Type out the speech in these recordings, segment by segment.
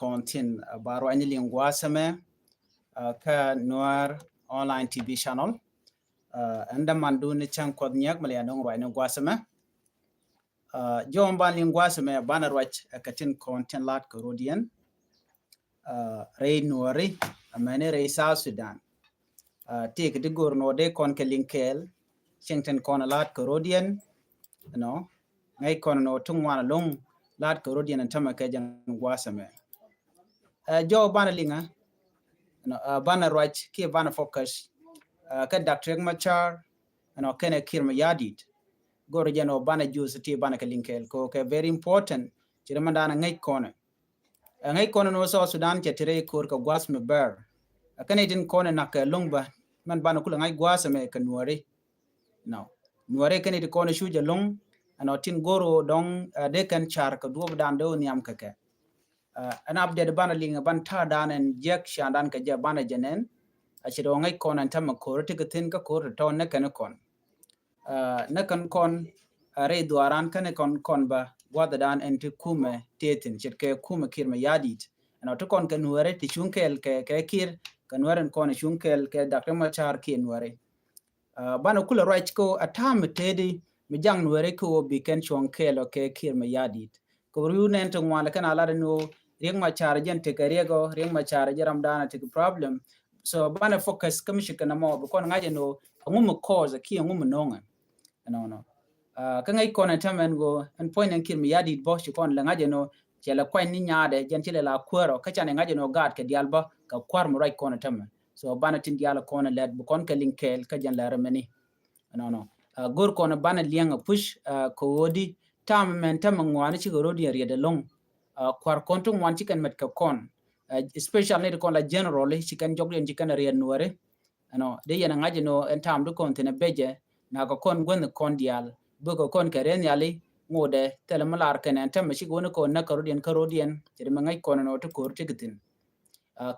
content baro any lingua same ka noir online TV channel anda mandu ni chan kod nyak mali anong roi no gwasame jom ban lingua same banar wach katin content lat korodian rei nuari amane rei South Sudan take the gorno de kon ke linkel chengten kon lat korodian no ngai kon no tungwana long lat korodian antama ke jan gwasame jo bana linga no bana right ke bana focus ka Dr. Machar no kene kirma yadit goro jeno bana juice ti bana ka linkel ko ke very important ci dama dana ngai kono no so Sudan ke tire kur ka gwas me ber kane din kono na ka longba man bana kula ngai gwas me ka nuare no nuare kane di kono shuja long ano tin goro dong de kan char ka duob dan do niam ka ke an update bana linga ban ta dan en jek shandan ka je bana jenen achiro ngai kon antama ko te tin ka ko to ne kan kon na kan kon re duaran kan kon ba wada dan en te kume tetin chitke kume kirma yadit ana to kon kan wore ti chunkel ke kir kan waren kon chunkel ke Dr. Machar kin wore bana kula right ko atam tedi mi jang wore ko bi ken chunkel ke kirma yadit ko ru nen to wala kan ala no ring Machar jen te karego ring Machar jaram dana te problem so bana focus kamishika na mo ko ngaje no ngum cause ki ngum nonga no ka ngai kona tamen go en point en kirmi yadi bo shi kon la ngaje no chela kwen ni nyaade jen chele la kwero ka chane ngaje no gad ke dialba ka kwar mo right kona tamen so bana tin diala kona led bu kon ka linkel ka jen la remeni no gor kona bana lianga push ko wodi tam men tam ngwani chi go rodi riede long kwar kontu ngwan chi kan met ka kon especially kon la generally chi kan joglen chi kan ried nuare no de yana ngaje no en tam do kon tene beje na ko kon gon kon dial bugo kon karen yali ngode telemalar kenen tam shi gon ko na karodien tiri mangai kon no to kor tikitin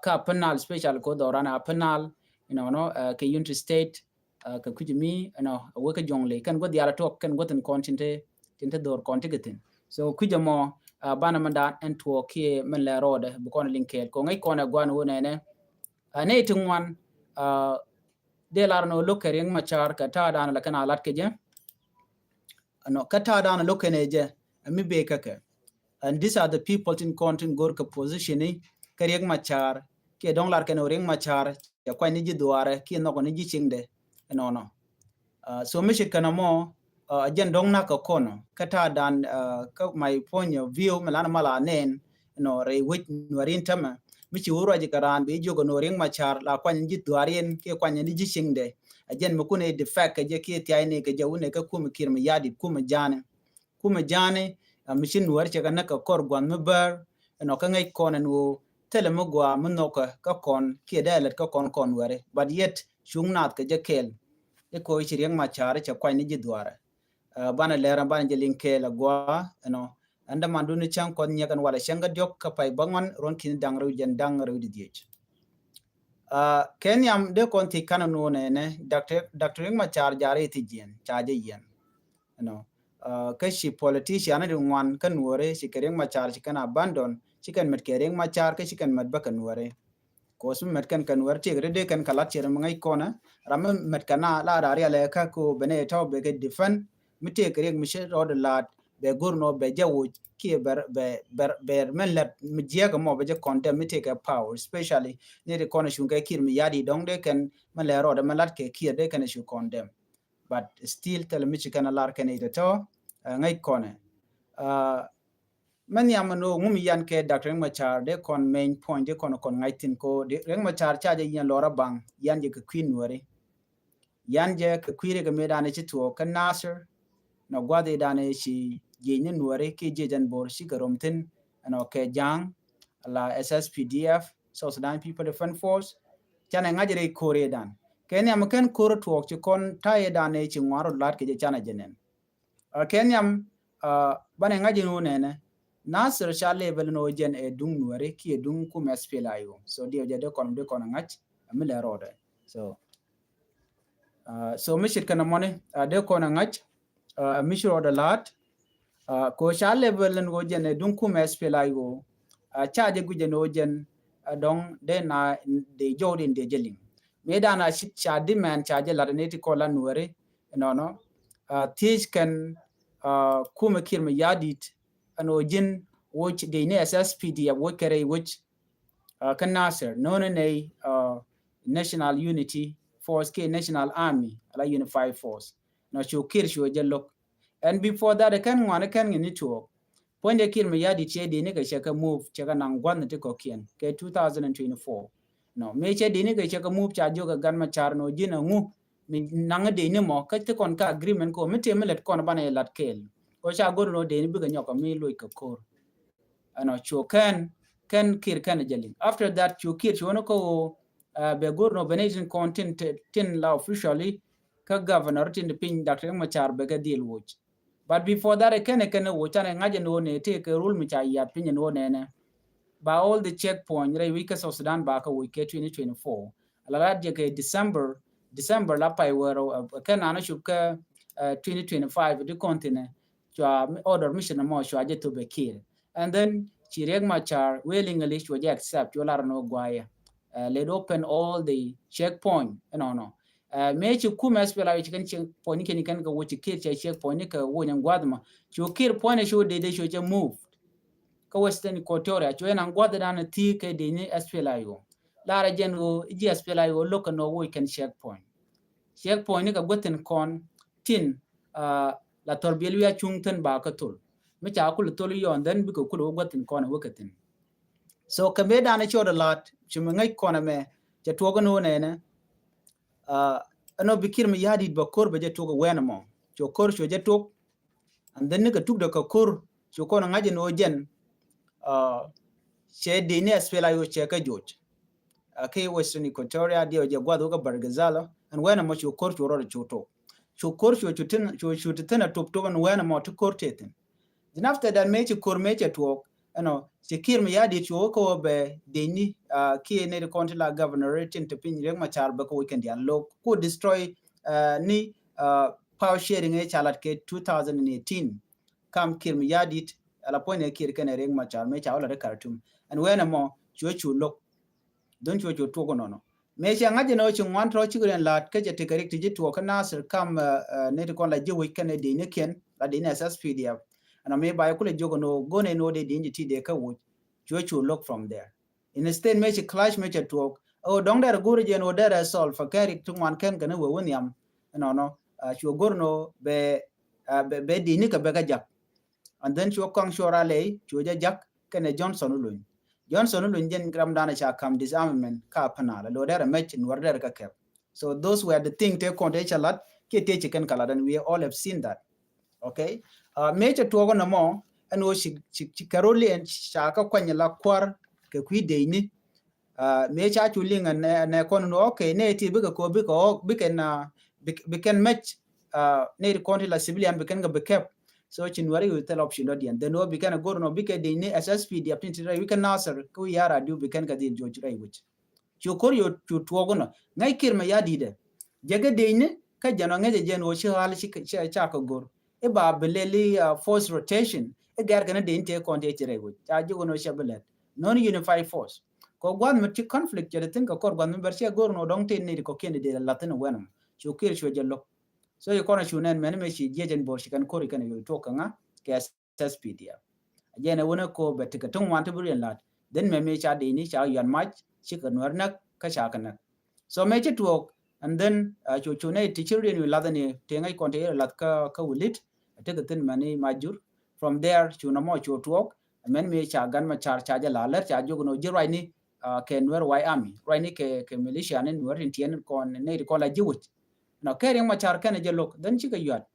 ka penal special ko dorana penal no ke unity state ka kujimi no we ka jongle kan go diala to kan goten kontinte tinte dor kon tikitin so kujamo bana manda en to ke men la rode bu kon linkel ko ngai kon gwan wonene ne tungwan de larno lokering Machar ka ta dan la kana lat ke je no kata dan lokene je mi be kake and these are the people in content gorka position karieng Machar ke dong lar keno ring Machar ya kwa ni ji duare ki no ko ni ji chingde no so mi shikana mo jen dong na ka kono kata dan ka my point of view melana mala nen no re wit nuarin tama mi chi wuro ji karan be jogo no ring Machar la kwa ni ji duarien ke kwa ni ji chingde ajen mo kune de fact ke je ke ti ayne ke jawune ka kum kirma yadi kum jane mishin nuar che kana ka kor gwan mbar no ka ngai kon no tele mo gwa mo ka kon ke dalet ka kon ware but yet shungnat ke je kel e ko chi ring Machar che kwa ni ji duare bana lera bana je linke la gwa no anda mandu ni chang kon nyakan wala shanga diok ka pai bangon ron kin dangru jen dangru di diech Kenyam de konti kananu ne Dr. Machar jare ti jen chaje yen no kashi politician na ngwan kan wore shi kereng Machar shi kan abandon shi kan met kereng Machar ke shi kan met bakan wore ko sum met kan wore ti grede kan kalat chere mangai kona ram met kana la ra ya ka ko bene taw be ke defend mite kereng mi she rod lat be gurno be jawu ki ber men let mi jega mo be je condemn mi take a power especially ne de kona shunga kir mi yadi dong de kan man le rod man lat ke kir de kan shu condemn but still tell mi kana lar kan ite to ngai kone man yamano ngum yan ke Dr. Machar de kon main point de kon ngai tin ko de Reng Machar chaje yan lora bang yan je ke queen wore yan je ke kwire ga medane ci to kan Nasser no gwade dane shi yenye nuare ke jejan bor shi garomtin ano ke jang la SSPDF South Sudan People Defense Force chana ngajere kore dan kenyam ken kore tuok ci kon taye dane ci ngwaro lat ke chana jenen kenyam bane ngaji no nene Nasir sha level no jen e dung nuare ki e dung ku mespelayo so dio jade kon ngach amile rode so so mishit kana money de kon ngach mishro de lat ko sha level ngo jene dun ku mespelayo charge guje no jen dong de na de jodin de jeling me da na shit cha demand charge la ne ti ko la nuore no teach can kuma kirma yadit ano jin which de ne SSPD ya wokere which kan nasser no ne national unity force ke national army ala unified force no shukir sho jello and before that kan ngwana kan ni to Ponde kir me yadi che dini ka shaka move chaka nang gwan te kokien ke 2024 no me che dini ka shaka move cha jo ka gan ma char no jina ngu mi nang dini mo ka te kon ka agreement ko me te melet kon bana lat kel ko cha gor no dini bi ka nyoka mi loy ka kor ano cho kan kir kan jali after that cho kir cho no ko be gor no benation content tin la officially ka governor tin pin dr ma char be ka deal watch but before that can wo chane ngaje no ne take a rule mi cha ya pin no ne by all the checkpoint right week of Sudan back we ke 2024 ala je ke December la pai wero kan ana shuka 2025 the continent cha order mission mo shwa je to be kir and then chireg machar willingly should accept you no gwaya let open all the checkpoint no me ci kuma spela ci kan ci poni ken kan ga wuci kir ci check poni ka wonen gwadma ci kir poni show de show je move ka western equatoria ci nan gwadda dan ti ke de ni spela yo lara jen go ji spela yo loka no wo kan check point ka goten kon tin la torbiel ya chungten ba ka tul me cha ku tul yo dan bi ko ku goten kon wakatin so ka me dan ci oda lat ci me ngai kona me ja to no ne ano bikir mi yadi ba kor ba jeto ko wena mo cho kor cho jeto and then ga tuk da ka kor cho ko ngaje no jen che de ne spela yo che ka joj ke western equatoria dio je gwado ga bargazala and wena mo cho kor cho ro cho kor cho tin top to and wena mo to kor teten then after that me cho kor me to ano sekir mi yadi cho ko be deni ki ne de la governor tin to pin rek machar ba ko weekend ya lo ko destroy ni power sharing e chalat ke 2018 kam kir mi yadi ala point kir ken rek machar me cha wala kartum and when mo cho lo don cho to ko no me cha ngaje no chi wan tro chi gren lat ke je te correct ji to kana sir kam ne de kon la je weekend de ne ken la de ne SSPDF and me by kule jogo no gone no de dinji de ka wo chu look from there instead me clash me talk oh dong der guru je no der sol fa kari tu man ken kana wo woniam no chu gorno be dini ka be ga jak and then chu kong shora le chu ja jak kana Johnson Lun jen gram dana cha kam disarmament ka pana lo der match in der ka kep so those were the thing te kon de chalat ke te chicken kala and we all have seen that okay mecha tuogo na mo eno shi karoli en shaka kwanya la kwar ke kwide ni mecha chulinga ne kon no okay ne ti biga ko biken match ne konti la civilian biken ga bekep so chinwari with the option odian then no biken go no bike de ni SSP di aptin we can nasser ko yara du biken ga di joj rai which chukor yo tuogo no ngai kirma yadi de jega de ni ka jano ngeje jen wo shi hal shi cha ka gor e ba beleli force rotation e gar gana de inte konte tire go ta jogo no shabelet non unified force ko gwan mit conflict jere tin ka kor gwan bersia gor no dong tin ni ko kende de latin wenum chukir sho jello so you kona shunen men me shi jejen bor shi kan kori kan yo to kanga ke SSPDF ajena wona ko betika tun wanta burian lat den me cha de ni cha yan match shi kan warnak ka cha kana so me che tuok and then chuchune teacher ni ladani tengai konte lat ka wulit take tin mani majur from there chuna mo chu tuok men me cha gan ma char cha la ler cha jogo no jirai ni ke nwer wai army right ni ke militia ne nwer tien kon ne ko la jiwut no kering ma char kan je lok dan chi ka yat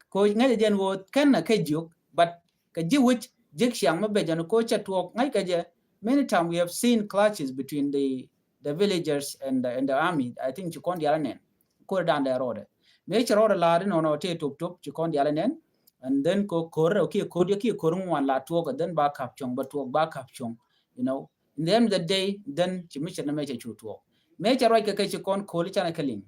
ko ngai jen wo kan na ke juk but ka jiwut jik syang ma be jan ko cha tuok ngai ka je many time we have seen clashes between the villagers and the army I think you kon dialanen ko down the road me chro la no te top you kon dialanen and then ko kor okay ko ki kor ngwan la tuok then ba kap chong ba tuok ba kap chong you know in the end of the day then chimisha na me cha chu tuok me chro ka ke kon ko li chana kalin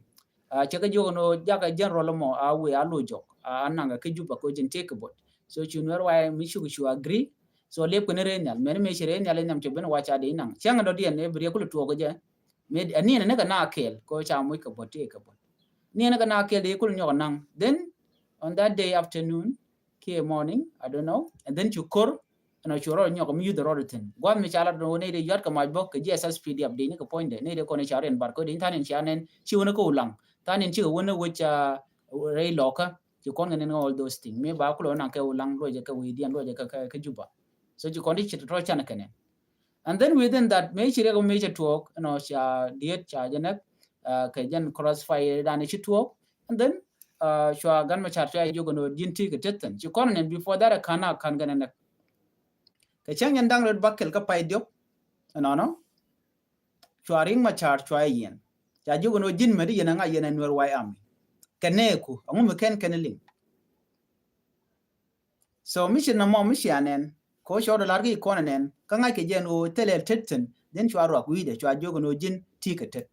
cha ka jogo no jaga general mo we alu jok ananga ke juba ko jin take bot so chunwer why mi shu agree so lep ko ne re nyal men me chere nyal nyam che ben wa cha de nang chang do dien ne bri ko tuo ko je me ani ne ka na kel ko cha mu ka bote ka bot ni ne ka na kel de ko nyo nang then on that day afternoon ke morning I don't know and then you kor no choro nyo ko mi do roten gwa me chala do ne de yat ka ma bok ke ss pd up de ne ko point de ne de ko ne charen bar ko de tanin chanen chi wona ko lang tanin chi wona which rei loka you kon ne all those things me ba ko na ke ulang lo je ka wi dian lo je ka juba so you kon chi tro chana kene and then within that me chire ko me che talk no cha diet cha jana ka jan crossfire dan chi talk and then shwa gan ma char cha yo go no jinti ke tetten chi kon ne before that kana kan gan ne ke chang yan dang red bakkel ka pai dio no shwa ring ma char chwa yen cha yo go no jin mari yana nga yana nwer wai am keneku amu me ken keneling so mission na mo missionen ko shodo largi konanen ka ngai ke jen o tele tetten den chwa ro ku ide chwa jogo no jin tiketet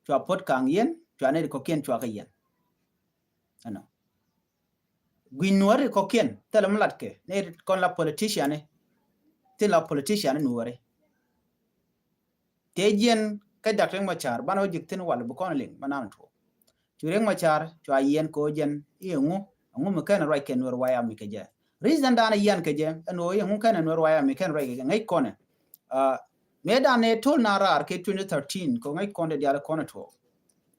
chwa pot kang yen chwa ne ko ken chwa ka yen ano gwinware ko ken tele mlatke ne kon la politician te la politician nuware te jen ka dakreng ma char bano jikten wal bu kon ling manan to chureng ma char chwa yen ko jen yengu ngu me ken right ken nur waya mi ke je reason dana yan ke je no yengu ken nur waya mi ken right ngai kone me dane tol na rar ke 2013 ko ngai konde dia kone to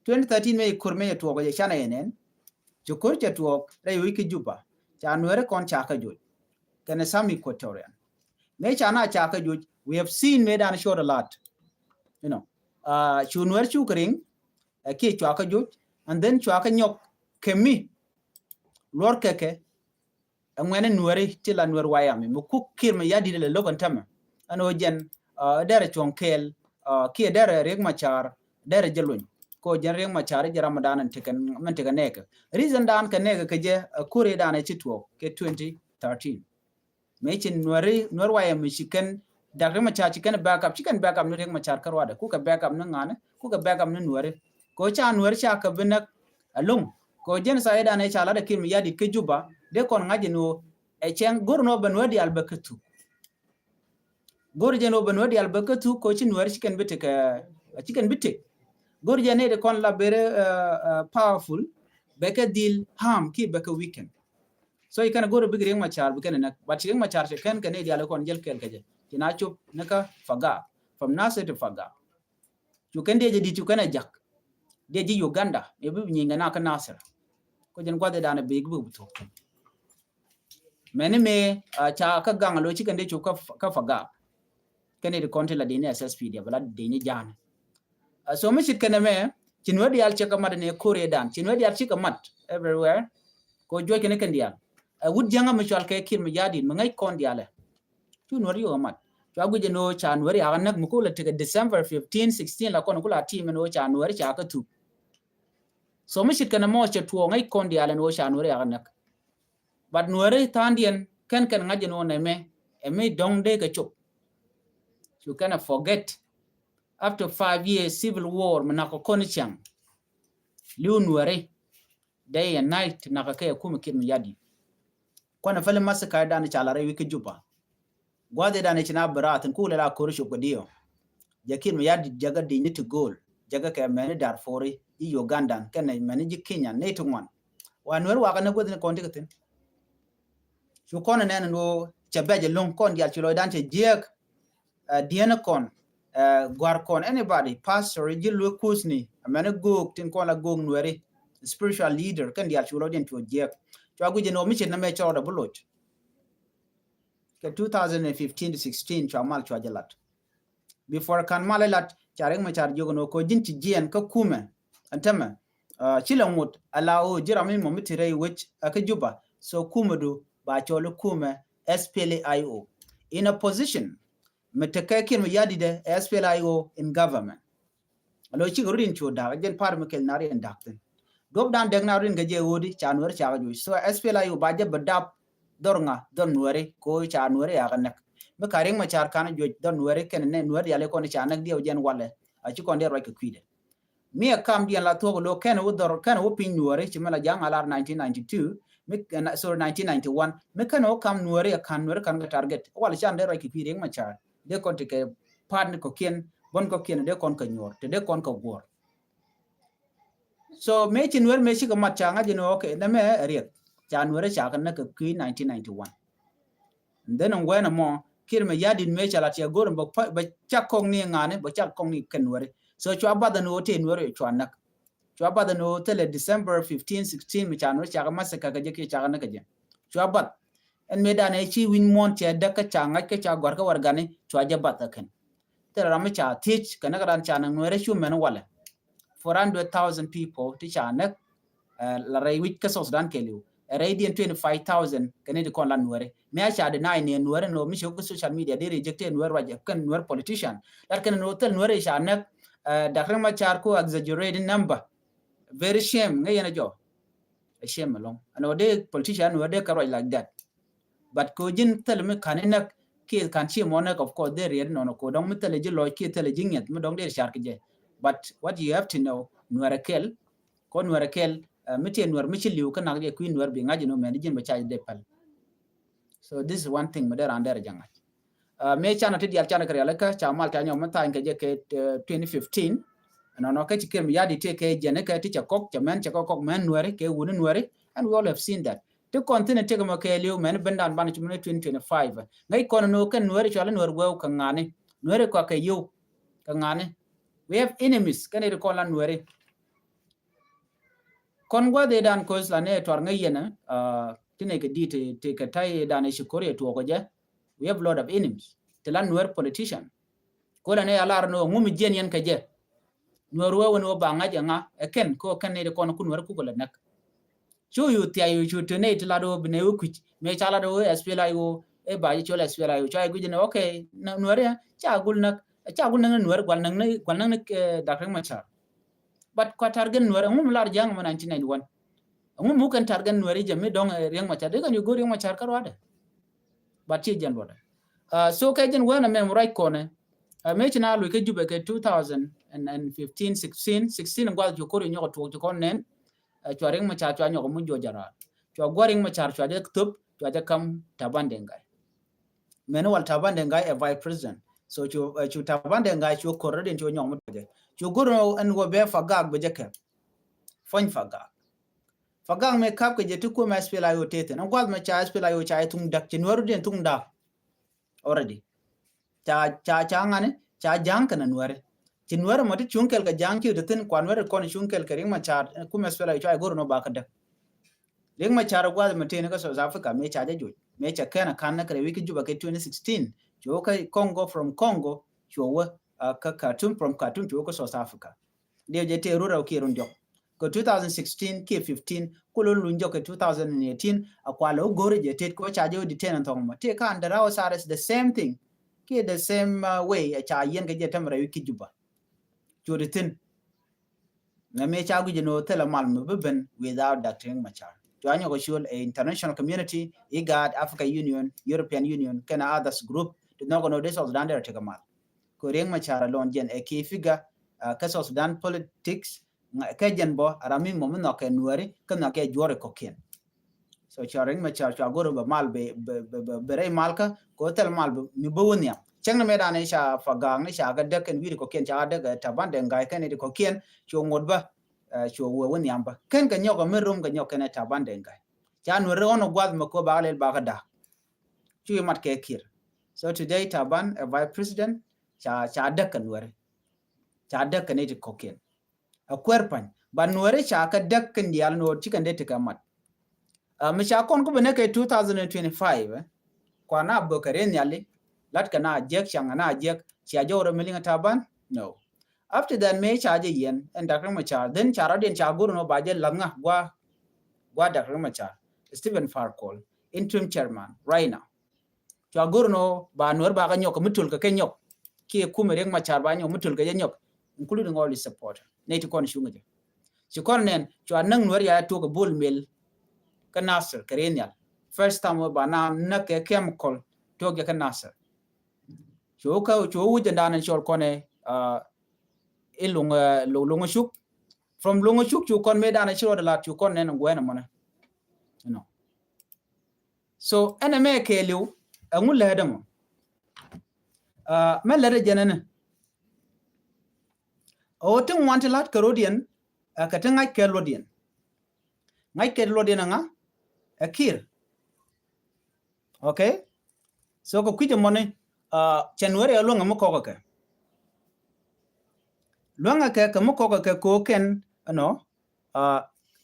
2013 me kurme to ko je chana yenen chukur che to re wiki juba cha nur kon cha ka ju ken sami equatorian me chana cha ka ju we have seen me dane showed a lot you know chu nur chu kring ke cha ka ju and then cha ka nyok kemi lor keke ngwene nuari tila nuar wayami mu ku kirme yadi le logan tama ano jen dere chonkel ki dere reg machar dere jelun ko jen reg machar je ramadan tiken man tiken nek reason dan ka nek ke je kure dan e chitwo ke 2013 me chin nuar wayami chiken dere machar chiken backup no reg machar karwada ku ka backup no ngane ku ka backup no nuari ko cha nuari cha ka binak alum ko jen sa eda ne chala de kirmi yadi ke juba de kon ngaje no e chen gorno benwadi albakatu gorje no benwadi albakatu ko chin wer chicken bitte gorje ne de kon la bere powerful beka deal ham ki beka weekend so ikana goro bigring machar bikene na but ring machar che kan kane dia kon jel kel kaje tina chup naka faga from nasa to faga you can de di tu kana jak de ji uganda e bi nyinga na ka nasir ko jen gwade dana big bu to mene me cha ka gang lo chi kande chu ka faga kene de konte la dine ssp dia bala dine jan so me chit kene me chinwe dial che ka mad ne kore dan chinwe dial chi ka mat everywhere ko joy kene kan dial wud janga me chal ke kir me jadi me ngai kon diale tu no rio mat cha guje no cha no ri aga nak mu ko la te December 15 16 la kon ko la team no cha no ri cha ka tu so me chit kene mo che tuo ngai kon diale no cha no ri aga nak but nuare tandien kan ngaje no ne me dong de ka chop you cannot forget after 5 years civil war manako konichang liu nuare day and night nakake kuma kin yadi kwana fale masaka dan chala re wiki juba gwade dan china baratin kula la korisho godio jakin yadi jaga de ni to goal jaga ka mani darfori i uganda kan mani ji kenya ne to one wanwer wa kana godne konti katin su kona nene no chabeje long kon ya chulo dante jek diena kon gwar kon anybody pastor jilu kusni amene gog tin kon la gog nwere spiritual leader kan ya chulo den to jek to aguje no mi na me choda bulot ke 2015 to 16 chamal chwa jalat before kan malalat chareng ma char jogo no ko jinti jien ka kume antama chilamut alao jirami mo mitire which akajuba so kumadu ba cholo kume SPLIO in a position metakakin yadi de SPLIO in government alo chi gurin choda gen par mekel nari en dakten dob dan deg narin gaje wodi chanwer chaga ju so SPLIO ba je badap dornga don nuare ko chanwere ya ganak me karing ma char kana jo don nuare ken ne nuare yale ko ne chanak dio jen wale a chi kon de ro ke kwide mi akam dia la to lo ken wo dor ken wo pin nuare chi mala jang alar 1992 so 1991 me kan o kam nuore kan nuore kan ga target wala chan de ki piring ma cha de kon te ke partner ko kien bon ko kien de kon ka nyor te de kon ka gor so me chin nuore me shi ka mat cha nga jino okay na me riet cha nuore cha kan na ka ki 1991 then on when mo kir me yadin me cha la cha gor ba cha kong ni ngane ba cha kong ni kan nuore so chwa ba da no te nuore chwa nak chwa ba da no tele December 15 16 mi cha no cha ka masaka ka je ki cha na ka je chwa ba en me da ne chi win mon che da ka cha nga ka cha gor ka war gane chwa je ba ta kan te ra me cha teach kana ka ran cha na nuore shu men wala 400,000 people ti cha na la rai wit ka sos dan kelu radiant 25,000 kane de kon la nuore me cha de nai ne nuore no mi ko social media de reject nuore waje kan nuore politician dar kan no tel nuore cha na dakran ma char ko exaggerated number very shame ngai na jo a shame along and de politician nuore de karo like that but ko jin tel me kan na ki kan chi mo na of course de re no ko dong mi tel ji lo ki tel ji nget mi dong de char ke je but what you have to know nuore kel ko nuore kel mete nuor michi liu kana ge kuin nuor bi ngaji no men jin ba cha de pal so this is one thing mother under janga me chana ti dial chana kare ka cha mal ta nyom ta nge je ke 2015 no ka chikem yadi te ke jene ka ti cha kok cha men cha kok men nuor ke wun nuor and we all have seen that to continue te mo ke liu men bendan ban chumne 2025 ngai kono no kan nuor cha nuor go ka ngane nuor ko ka yu ka ngane we have enemies kan e ko lan nuor kon gwa de dan ko isla ne tor ngai yena tine ke di te ka tai dan shi kore to ko je we have lot of enemies te lan nuer politician ko la ne alar no ngum jen yen ka je nuer wo no ba nga nga ken ko kan ne ko kun nuer ku ko la nak chu yu ti ayu chu te ne ti la do ne ku me cha la do spla yu e ba ji chola spla yu cha gu je ne okay nuer ya cha gul nak nuer gwal nang da kan ma cha but ko targen nuer ngum lar jang mo 1991 ngum mu kan targen nuer je me dong riang ma cha de kan yu go riang ma cha karwa de but chi jan boda so ka jen wana me right kone me china lu ke jube ke 2015 16 ngwa ju ko nyo to ko nen cho riang ma cha cho nyo mo jo jara cho go riang ma cha cho de tup cho de kam tabande ngai me no wal tabande ngai a vice president so chu tabande ngai chu ko redin cho nyo mo de chu goro an go be fagag be jeke fon fagag me kap ke je tu ko ma spela yo tete an gwal ma cha spela yo cha tung dak chin waru den tung da already cha ngane cha jang kana nuare chin waru mo ti chunkel ga jang ki de tin kwan waru kon chunkel ke ring ma cha ku ma spela yo cha goro no ba ka da ring ma cha gwal ma te ne ka South Africa me cha je jo me cha kana kan na kare wiki juba ke 2016 jo ka Congo from Congo jo ka Khartoum from Khartoum to South Africa de je te rura ki runjo ko 2016 ki 15 ko lo lunjo ke 2018 akwalo gore je te ko cha jo detain on thong te ka under our side the same thing ki the same way cha yen ke je tamra wiki juba jo detain na me cha gu je no tela mal me ben without that thing machar to anyo ko shul a international community IGAD Africa Union European Union kana others group to no no this was done there take mal ko reng machara lon jen e ki figa ka so Sudan politics ka jen bo arami mo no ke nuari ka na ke jore ko ken so charing machar cha goro ba mal be re malka ko tel mal mi bo wonya chengna me dane sha fagang ni sha ga de ken wi ko ken cha de ga taban de ngai ken ko ken cho ngodba cho wo wonya ba ken ka nyoko me rum ga nyoko ne taban de ngai cha nuari ono gwad ma ko ba le ba ga da chu mat ke kir so today taban a vice president cha dakkan nuare cha dakkan ne ko ken a kwerpan ba nuare cha ka dakkan dial no chikan de tika mat mi cha kon ko bene ke 2025 kwa na bokaren yali lat kana jek changa na jek cha joro milinga taban no after that me cha je yen and dakkan ma cha then cha radin cha guru no ba je langa gwa dakkan ma cha Stephen Farkol interim chairman right now cha guru no ba nuar ba ga nyok mutul ka kenyok ki kuma reng machar ba nyo mutul ga nyok including all his supporter ne to kon shunga ci kon nen cho nang nuar ya to ga bol mel ka nasser karenya first time ba na ke chemical to ga ka nasser cho wuja danan chol kone lunga shuk from lunga shuk chu kon me danan chiro da la chu kon nen ngwena mona no so ene me keliu angu ledamo me lere jenene o tin want lat karodian ka tinga kelodian ngai kelodian nga akir okay so ko kuje mone January alonga mo koka luanga ka mo koka ko ken no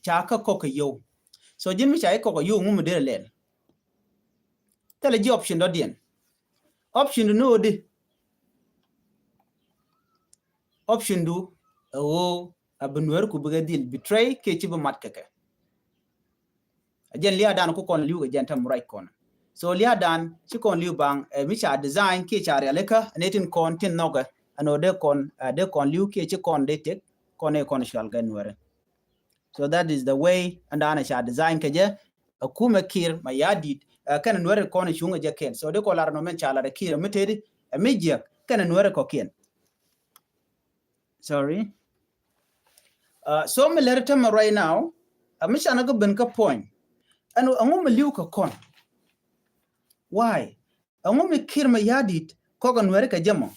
chaka koka yo so jimi chai koka yo ngum de len tele ji option do dien option no de option du o abunwer ku buga deal betray ke ci ba mat keke ajen liya dan ku kon liu ga jantam right kon so liya dan ci kon liu bang mi cha design ke cha realeka netin kon tin noga anode kon liu ke ci kon de tek kon e kon shal ga nwere so that is the way and ana cha design ke je akuma kir ma yadit kan nwere kon shunga je ken so de ko lar no men cha la de kir metedi mi je kan nwere ko ken sorry so me let them right now amisha na go ben ka point anu angum liu ka kon why angum kir ma yadit ko ga nwere ka jamo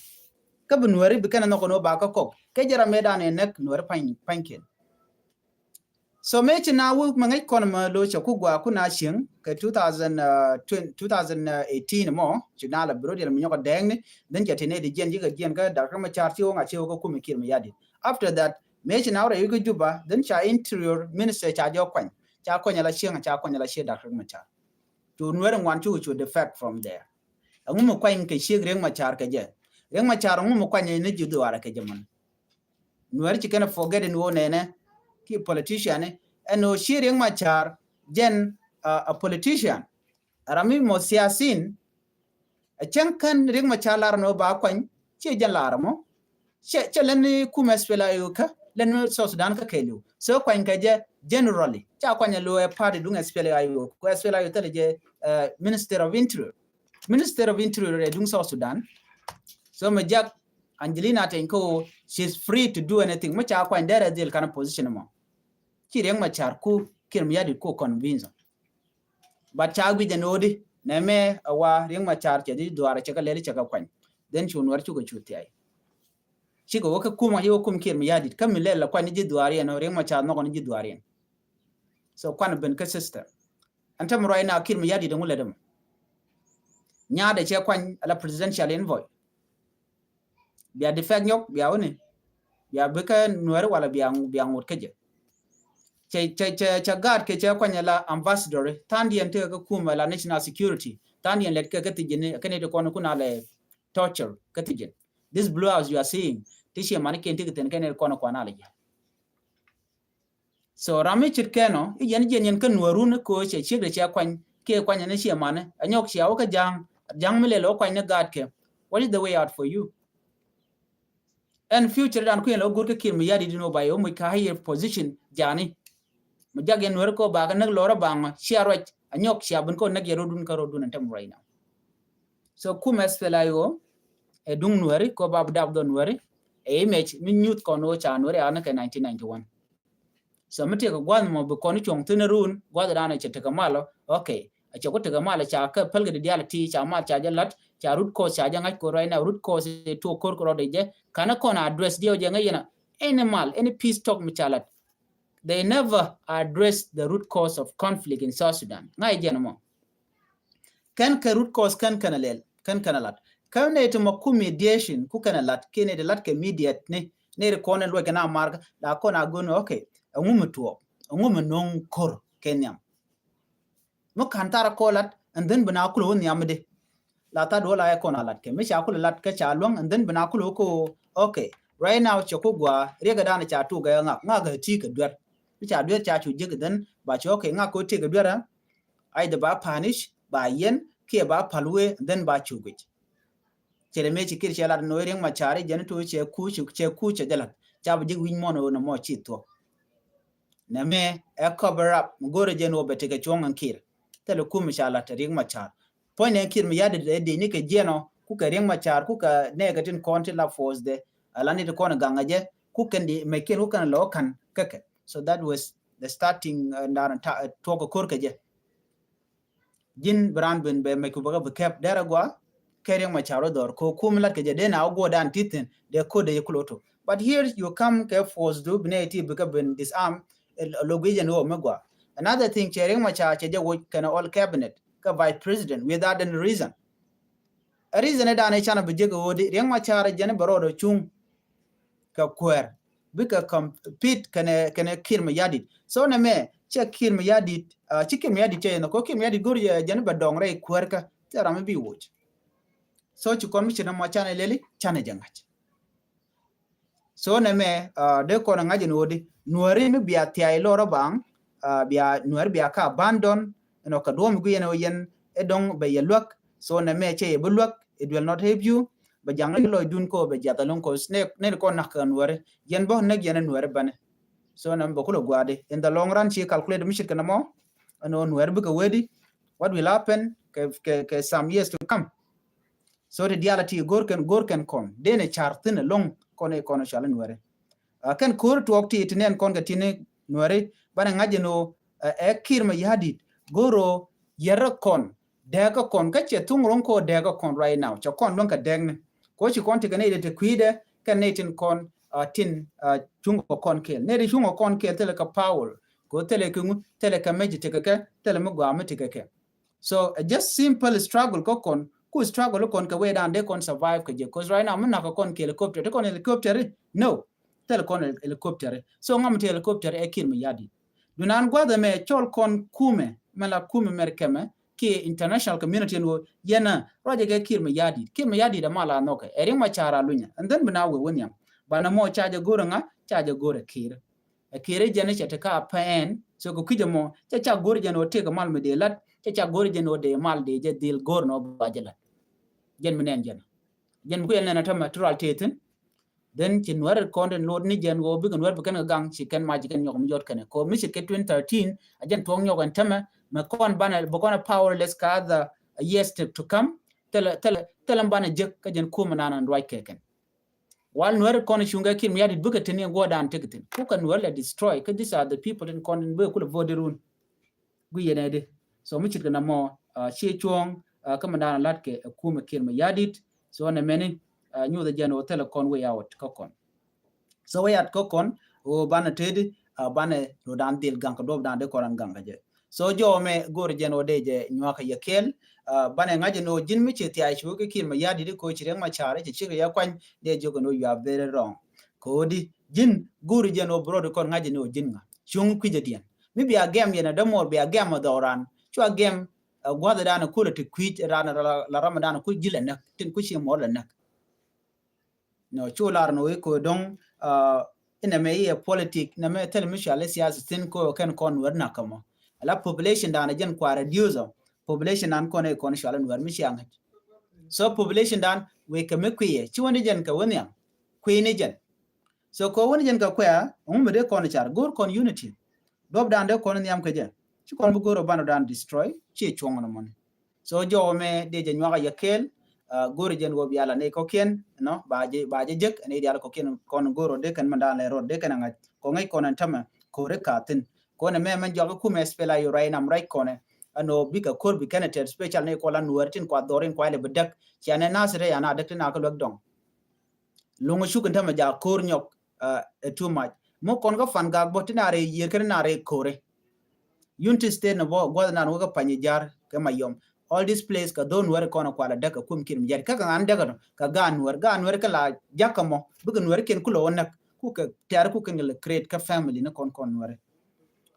ka bu nwere bi kana no ba ka ko ke jara medan nek nwere panken so me chi na wu mangai kon ma lo cha ku gwa ku na shin ka 2018 mo chi na la bro de mi ko deng ni den ja tene de gen ga da ka ma char ti nga che ko ku mi kir ma yadit after that me chi na ra yu juba den cha interior minister cha jo kwan cha ko nya la shin cha ko nya la she da ka ma char to nwere ngwan chu defect from there ngum ko kwan ke she reng ma char ka je reng ma char ngum ko kwan ne ju do ara ke je man nwere chi kana forget no ne ki politician and no sharing ma char gen a politician rami mo siasin kan ring ma chalar no ba kwan che jan larmo che len ku mesfela yuka len so Sudan ka kelu so kwan ka je generally cha kwan lo e party dunga spela ayu ko spela yu tele je minister of interior dung so Sudan so me jak Angelina Tenko she's free to do anything ma cha kwan there deal kind of position mo ki reng ma char ku kir mi yadi ko convince but cha gwi janodi na me awa reng ma char che di duara che ka lele che ka kwan then chun war chu ko chuti ai chi ko ka kuma yo kum kir mi yadi kam mi lele kwan ji duari no reng ma char no ko ji duari so kwan ben ka sister antam roi na kir mi yadi de ngule dem nya de che kwan ala presidential envoy bia defect nyok bia woni bia beka nuer wala bia ngot keje che gad ke che kwanya la ambassador tandien te ka kuma la national security tandien let ka tijine kene de kono kuna le torture ka tijin this blue house you are seeing tishi mani kenti keten kene kono kwana le so rami chitkeno yen kan nuarun ko che chigre che kwan ke kwanya ne shi mane anyok shi aw ka jang mile lo kwanya gad ke what is the way out for you and future dan ku yen lo gur ke kim yadi dino bayo mu ka higher position jani majagen wer ko baga nag lora bang shiaro anyok shiabun ko nag yerodun karodun antam right now so kumes felayo e dung nuari ko bab dab don nuari e image min nyut ko no cha nuari ana ka 1991 so mate ko gwan mo be kono chong tunerun gwada dana che tega malo okay a che ko tega malo cha ka pelga de diality cha ma cha jalat cha root cause cha janga ko right now root cause to kor ko de je kana ko na address dio je ngayena any peace talk mi chalat they never address the root cause of conflict in South Sudan. Ngai jeno mo. Kan ka root cause kan kanalel, kan kanalat. Kan ne to maku mediation ku kanalat, kene de lat ke mediate ne re konen lo kana marga la kona gono okay. Ngum tuo, ngum non kor kenyam. Mo kantara kolat and then bana kulo nyamde. La ta do la e kona lat ke me sha kulo lat ke cha long and then bana kulo ko okay. Right now chokugwa rega dana cha tu ga nga ga ti ka dwat cha dwat cha chu jig den ba cho ke nga ko ti ga dwat ai da ba punish ba yen ke ba palwe then ba chu git chere me chi kir chala no reng ma chari jen tu che ku che dala cha ba jig win mo no mo chi to na me e cover up ngore jen wo bete ke chong an kir tele ku mi chala te reng ma char point en kir mi yade de ni ke jeno ku ka reng ma char ku ka negative content la force de alani to kona gangaje ku kan di mekel ku kan lo kan kake so that was the starting talk korka je jin brand ben be me ku baga be kep dara gwa kering ma charo dor ko kumlat ke jade na go dan titin de ko de yekloto but here you come ke force do bneti be ka ben disarm logijan o megwa another thing chering ma cha che wo kana all cabinet ka vice president without any reason a reason da ne chana be jego wodi reng ma chara jane barodo chung ka kwer bika compete kana kir ma yadit so na me che kir ma yadit chicken ma yadit che no ko kir ma yadit gor jane ba dongre kwer ka tera me bi wuch so chu kon mi chena ma chana leli chana jangach so na me de ko na ngaji wodi nuari mi bia tiai loro bang bia nuari bia ka abandon no ka dom gu yen edong be yelwak so na me che bulwak it will not help you ba jang lo dun ko be jata lon ko snake ne ko nak nuare yen bo ne yen nuare bane so na mbo ko gwade in the long run chi calculate mi shikana mo no nuare bu ko wedi what will happen ke some years to come so the reality gorken kon dene chartin long kone kono shala nuare kan kur to okti itnen kon ga tine nuare bana ngaje no e kirma yadit goro yero kon dega kon ka che tungron ko dega kon right now cha kon long ka degne ko chi kon te kane te kwide kan ne tin kon tin chungo kon ke ne ri chungo kon ke tele ka power ko tele ku tele ka meji te ka tele mo gwa me te ka so just simple struggle ko kon ku struggle kon ka we dan de kon survive ka je cause right now mun na ka kon ke helicopter te kon helicopter no tele kon helicopter so ngam te helicopter e kin mi yadi dunan gwa da me chol kon kume mala kume merkeme ki international community no yana roje ke kir mi yadi da mala noke eri ma chara lunya and then bina we wonya bana mo chaje goro nga chaje goro kire e kire jene chete ka pen so ko kijamo cha goro jeno te ka mal me de lat cha goro jeno de mal de je dil gor no bajela jen minen jen ku yana ta natural teten then chin war konde lord ni jen go bigan war bigan gang chicken magic en yokom jot kane ko mi ke 2013 ajen tong yogan tama ma kon bana bokona powerless ka the years to come tele bana jek ka jen kuma nanan right keken wal nuer kon shunga kin yadi buka teni go dan tekitin ku kan nuer la destroy ka these are the people in kon be kula voderun gu yenede so mi chit kana mo che chuong kama dan lat ke kuma kin ma yadit so na meni nyu the jen hotel kon way out kokon so way out kokon o bana tedi bana ro dan dil gang ko dob dan de koran gang je so jo me gor jen ode je nywaka yakel bana ngaje no jin mi cheti ai chu ke kin ma yadi ko chire ma chare chi ya kwan de jogo no you are very wrong ko di jin gor jen o bro de kon ngaje no jin nga chung ku je dien mi bi agam yena da mor bi agam doran chu agam gwada dana kula ti kwit rana la ramadan ku jile nak tin ku chi mo la nak no chular no ko dong ina me ye politic na me tel mi shale siyasa tin ko kan kon wer nakamo la population dana jen kwa reduce population an kone kon shale wer mi shang so population dan we ka me kwiye chi woni jen ka woni kwi ni jen so ko woni jen ka kwa me de kon char gor kon unity dob dan de kon nyam ka jen chi kon bu goro bano dan destroy chi chong no mon so jo me de jen nyaga yakel goro jen go biala ne ko ken no baje jek ne diala ko ken kon goro de kan manda le rod de kan ngai ko ngai kon tama ko re katin ko ne me man jogo ku me spela yo rai nam rai kone ano bika kor bi candidate special ne ko la nuertin kwa dorin kwa le bedak chane nasre yana dekte na ko dong lungu shukan tama ja kor nyok too much mo kon ga fan ga botinare yer kan nare kore unity state no bo godana no ga panyijar ka mayom all this place ka don wer kono kwala daga kum kin jar ka kan daga ka gan wer ka la jakamo bugun wer ken kulo wonna ku ka tar ku kan le create ka family na kon wer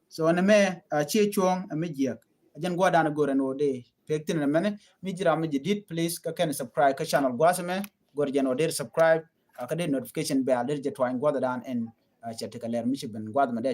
so na me chi chuong me jiak ajan goda na gore no de pektin na mene mi jira mi jidit please ka kan subscribe ka channel gwasame gor jano de subscribe ka de notification bell de twain goda dan en chatika ler mi ben gwada ma de